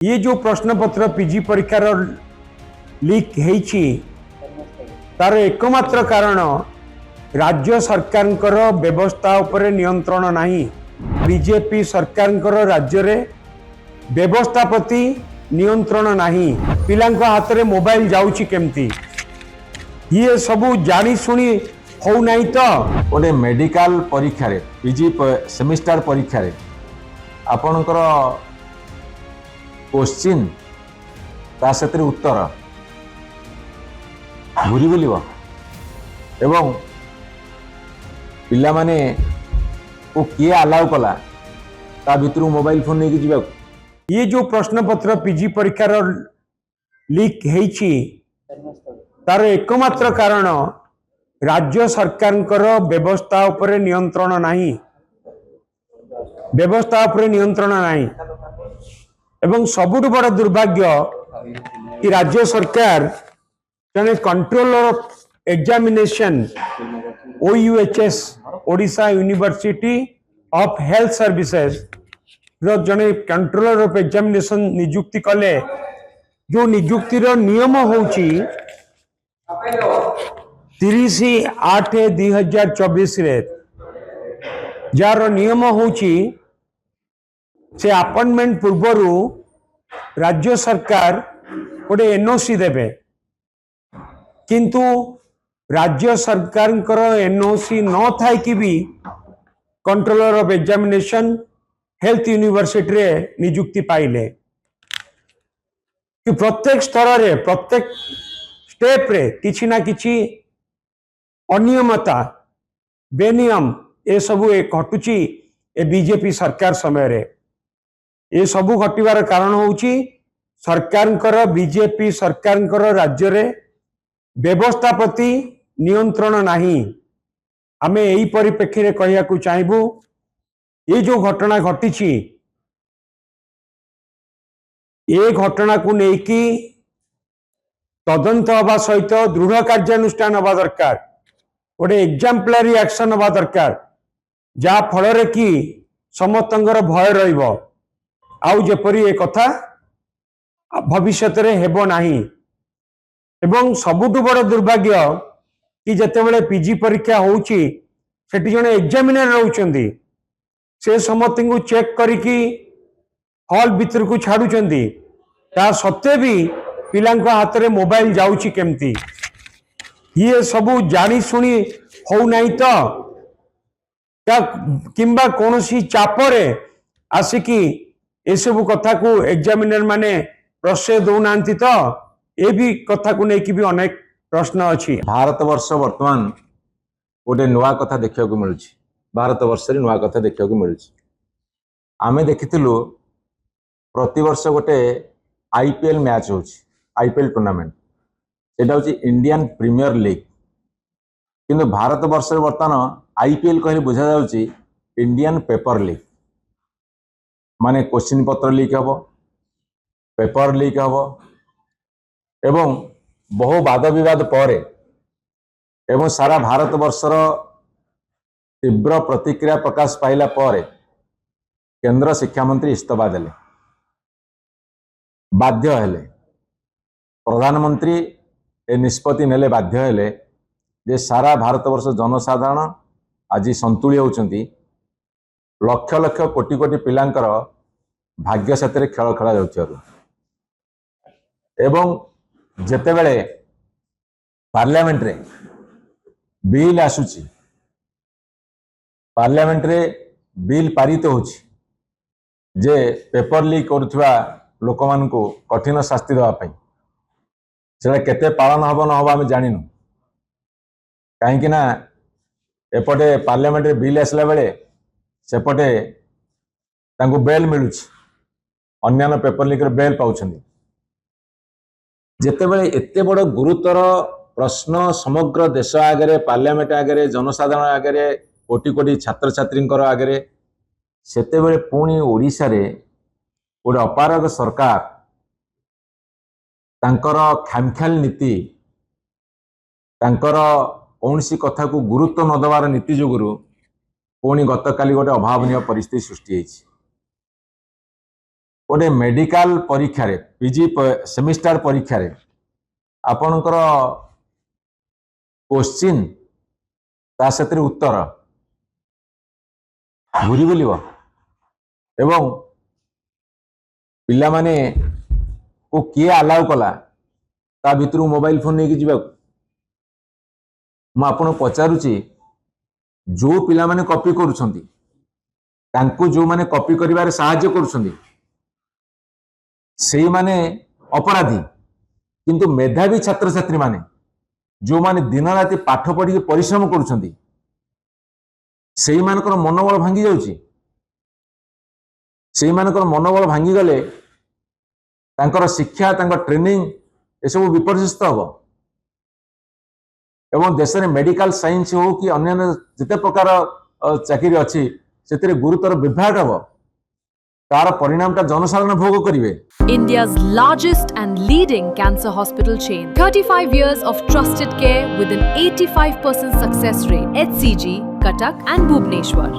ये जो प्रश्न पत्र पीजी परीक्षार लीक होईची तार एकमात्र कारण राज्य सरकार व्यवस्था उपरे नियंत्रण नहीं। बीजेपी सरकार राज्य रे व्यवस्था प्रति नियंत्रण नहीं। पिलांको हाथ रे मोबाइल जाउची केमती ये सबू जानी सुनी हो नहीं। तो गोटे मेडिकल परीक्षा रे पीजी सेमिस्टर परीक्षा रे आपणकर क्वेश्चन ता सतिर उत्तर घूरी बुलिब एवं पिला माने को किए अलाउ कला ता भितर मोबाइल फोन नहीं जीवा। ये जो प्रश्न पत्र पीजी परीक्षार लीक होईची तार एकमात्र कारण राज्य सरकार व्यवस्था उपरे नियंत्रण नहीं। व्यवस्था उपरे नियंत्रण नहीं एवं सबुठ बड़ दुर्भाग्य कि राज्य सरकार जने controller of examination OUHS Odisha university of health services रो जने कंट्रोलर ऑफ एग्जामिनेशन नियुक्ति कले। जो नियुक्तिर नियम होची 30/8/2024 रे जार नियम होची से अपॉइंटमेंट पूर्वरु राज्य सरकार गोटे NOC देबे, किंतु राज्य सरकार NOC न थाई कि भी controller of examination health university रे नियुक्ति पाइले कि प्रत्येक स्तर रे प्रत्येक स्टेप रे किछि ना किछि अनियमता बेनियम ए सबु घटुची ए बीजेपी सरकार समय रे। ये सबु घटिबार कारण होउची सरकार बीजेपी सरकार राज्य रे व्यवस्था प्रति नियंत्रण नहीं। आमे एही परिप्रेक्षी रे कहिया को चाहबू ये जो घटना घटी ये घटना को लेकिन तदंत हवा सहित दृढ़ कार्यानुष्ठान हवा दरकार। गोटे एग्जाम्पलारी एक्शन हवा दरकार जहा फल कि समस्तंकर भय रहिबो आउ जेपरी ए कथा भविष्यत रे हेबो नाही। एवं सबुठु बड़ दुर्भाग्य कि जेतेबेले पीजी परीक्षा होउची सेठी जने एग्जामिनर रहउचंदी से समस्त को चेक करिकी हॉल भीतर को छाड़ुचंदी ता सत्ते भी पिलांको हाथ रे मोबाइल जाउची केमती ये सबू जानी सुनी हो नहीं। तो किंबा कोनोसी चापरे आसिकी ए सबू कथा को एग्जामिनर माने प्रश्रय दौनांती। तो ये भी कथा को लेकिन भी अनेक प्रश्न अच्छी। भारत वर्ष वर्तमान गोटे नुआ कथा देखा मिलूँ। भारत वर्ष नुआ कथा देखा मिलूँ। आमे देखिथिलु प्रति वर्ष गोटे IPL मैच हो IPL टूर्नामेंट सेटा होची इंडियन प्रीमियर लीग किंतु भारत वर्ष वर्तमान IPL कहले बुझा जाउची इंडियन पेपर लीग माने क्वेश्चन पत्र लीक हबो पेपर लीक हबो एवं बहु वाद विवाद पर एवं सारा भारत वर्षर तीव्र प्रतिक्रिया प्रकाश पाइला पर केंद्र शिक्षा मंत्री इस्तीफा देले बाध्य हेले। प्रधानमंत्री ए निष्पत्ति नेले बाध्य हेले जे सारा भारत वर्ष जनसाधारण आज संतुली होउचंती लक्ष लक्ष कोटि कोटि पिलांकर भाग्य साथी खेल खेला जाउछारु एवं जेतेबेले पार्लियामेंट रे बिल आसुची पार्लियामेंट रे बिल पारित होची जे पेपर लीक करुवा लोक मान को कठिन शास्ति देवा पई सेटा केते पालन हबो न हबो आमे जानिनु काहेकि ना एपटे पार्लियामेंट रे बिल आसला बेले सेपटे तांको बेल मिलुची अन्यान्य पेपर लीक रे बेल पाउछंदी। जेतेबेले एते बड़ गुरुतर प्रश्न समग्र देश आगे पार्लियामेंट आगे जनसाधारण आगे कोटि कोटि छात्र छात्री आगे सेतेबेले पुणी ओडिशा रे गोटे अपारग सरकार तांकर खामख्याल नीति तांकर कौनसी कथा को गुरुत्व न देवार नीति जोगुरु पुणी गतकाली गोटे अभावनीय परिस्थिति सृष्टि होइछि। गोटे मेडिकल परीक्षा रे पीजी सेमिस्टर परीक्षा रे आपणकर क्वेश्चन ता सतिर उत्तर घूरी बुलिब एवं पिला माने को किए अलाउ कला ता भितर मोबाइल फोन नहीं जीवा मु आपन पचारुची जो पिला माने कॉपी करूछंती तांको जो माने कॉपी करिवारे सहाय्य करूछंती सेई माने अपराधी किंतु मेधावी छात्र छात्री माने जो माने दिन राति पाठ पढ़ी परिश्रम करूछंती सेई मानकर मनोबल भांगी जाउची सेई मानकर मनोबल भांगी गले तांकर शिक्षा तांकर ट्रेनिंग ए सब विपर्यस्त हबो एवं देश में मेडिकल साइंस हो कि अन्य जिते प्रकार चाकरी अच्छी से गुरुतर विभ्राट हम तार परिणाम जनसाधारण भोग करेंगे। India's largest and leading cancer hospital chain. 35 years of trusted care with an 85% success rate. HCG, Cuttack and Bhubaneswar.